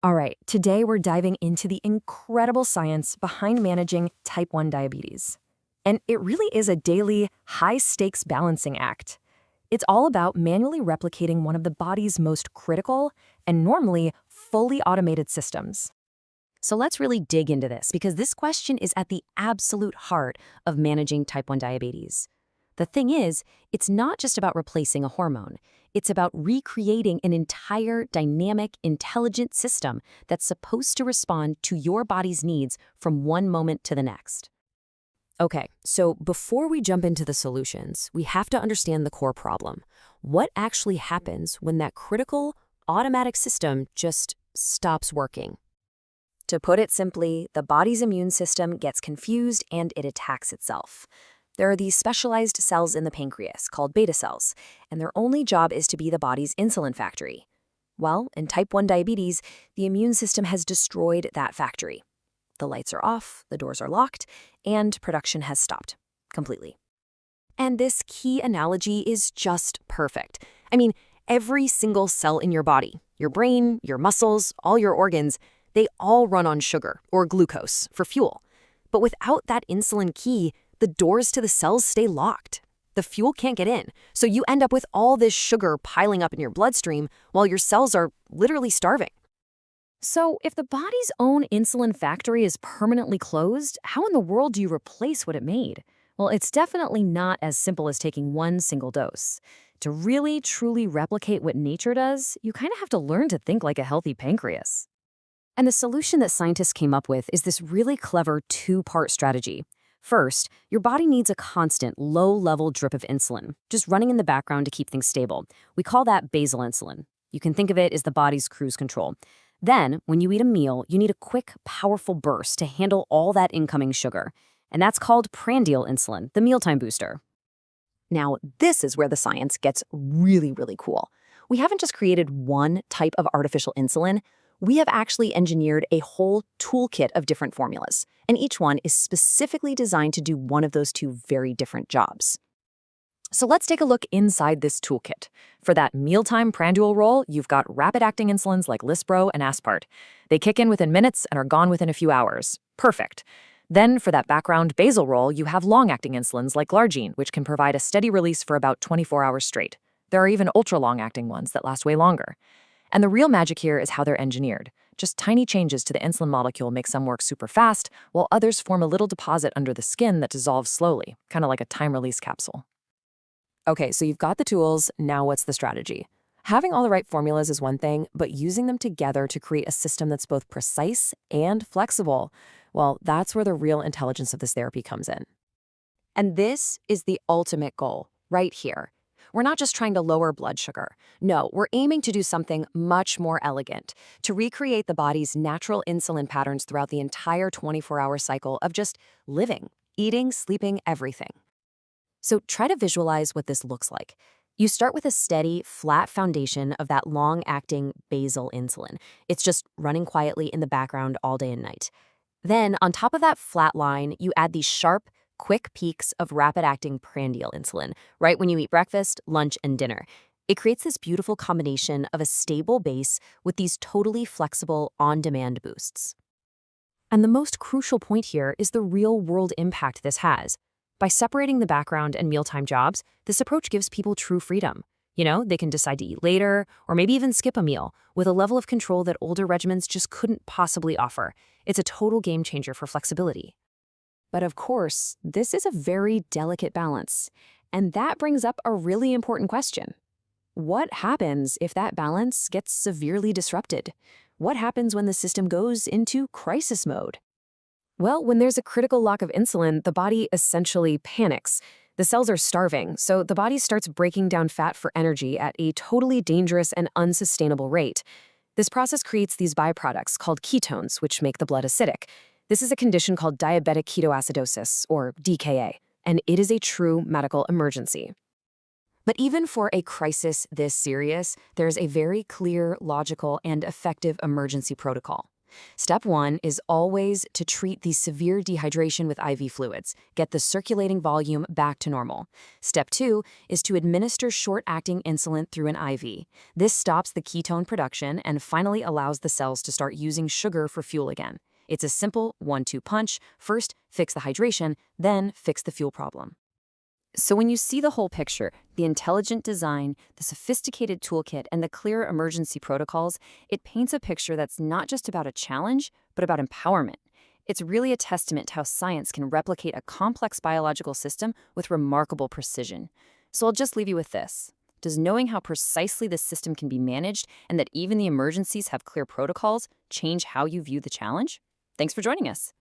All right, today we're diving into the incredible science behind managing type 1 diabetes. And it really is a daily, high-stakes balancing act. It's all about manually replicating one of the body's most critical and normally fully automated systems. So let's really dig into this because this question is at the absolute heart of managing type 1 diabetes. The thing is, it's not just about replacing a hormone. It's about recreating an entire dynamic, intelligent system that's supposed to respond to your body's needs from one moment to the next. Okay, so before we jump into the solutions, we have to understand the core problem. What actually happens when that critical, automatic system just stops working? To put it simply, the body's immune system gets confused and it attacks itself. There are these specialized cells in the pancreas called beta cells, and their only job is to be the body's insulin factory. Well, in type 1 diabetes, the immune system has destroyed that factory. The lights are off, the doors are locked, and production has stopped completely. And this key analogy is just perfect. I mean, every single cell in your body, your brain, your muscles, all your organs, they all run on sugar or glucose for fuel. But without that insulin key, the doors to the cells stay locked. The fuel can't get in, so you end up with all this sugar piling up in your bloodstream while your cells are literally starving. So if the body's own insulin factory is permanently closed, how in the world do you replace what it made? Well, it's definitely not as simple as taking one single dose. To really, truly replicate what nature does, you kind of have to learn to think like a healthy pancreas. And the solution that scientists came up with is this really clever two-part strategy. First, your body needs a constant, low-level drip of insulin, just running in the background to keep things stable. We call that basal insulin. You can think of it as the body's cruise control. Then, when you eat a meal, you need a quick, powerful burst to handle all that incoming sugar. And that's called prandial insulin, the mealtime booster. Now, this is where the science gets really, really cool. We haven't just created one type of artificial insulin. We have actually engineered a whole toolkit of different formulas, and each one is specifically designed to do one of those two very different jobs. So let's take a look inside this toolkit. For that mealtime prandial role, you've got rapid-acting insulins like Lispro and Aspart. They kick in within minutes and are gone within a few hours. Perfect. Then for that background basal role, you have long-acting insulins like Glargine, which can provide a steady release for about 24 hours straight. There are even ultra-long-acting ones that last way longer. And the real magic here is how they're engineered. Just tiny changes to the insulin molecule make some work super fast, while others form a little deposit under the skin that dissolves slowly, kind of like a time-release capsule. Okay, so you've got the tools, now what's the strategy? Having all the right formulas is one thing, but using them together to create a system that's both precise and flexible, well, that's where the real intelligence of this therapy comes in. And this is the ultimate goal, right here. We're not just trying to lower blood sugar. No, we're aiming to do something much more elegant, to recreate the body's natural insulin patterns throughout the entire 24-hour cycle of just living, eating, sleeping, everything. So try to visualize what this looks like. You start with a steady, flat foundation of that long-acting basal insulin. It's just running quietly in the background all day and night. Then, on top of that flat line, you add these sharp, quick peaks of rapid-acting prandial insulin, right when you eat breakfast, lunch, and dinner. It creates this beautiful combination of a stable base with these totally flexible, on-demand boosts. And the most crucial point here is the real-world impact this has. By separating the background and mealtime jobs, this approach gives people true freedom. You know, they can decide to eat later, or maybe even skip a meal, with a level of control that older regimens just couldn't possibly offer. It's a total game changer for flexibility. But of course, this is a very delicate balance, and that brings up a really important question. What happens if that balance gets severely disrupted? What happens when the system goes into crisis mode? Well, when there's a critical lack of insulin, the body essentially panics. The cells are starving, so the body starts breaking down fat for energy at a totally dangerous and unsustainable rate. This process creates these byproducts called ketones, which make the blood acidic. This is a condition called diabetic ketoacidosis, or DKA, and it is a true medical emergency. But even for a crisis this serious, there's a very clear, logical, and effective emergency protocol. Step 1 is always to treat the severe dehydration with IV fluids, get the circulating volume back to normal. Step 2 is to administer short-acting insulin through an IV. This stops the ketone production and finally allows the cells to start using sugar for fuel again. It's a simple 1-2 punch. First, fix the hydration, then fix the fuel problem. So when you see the whole picture, the intelligent design, the sophisticated toolkit, and the clear emergency protocols, it paints a picture that's not just about a challenge, but about empowerment. It's really a testament to how science can replicate a complex biological system with remarkable precision. So I'll just leave you with this. Does knowing how precisely this system can be managed and that even the emergencies have clear protocols change how you view the challenge? Thanks for joining us.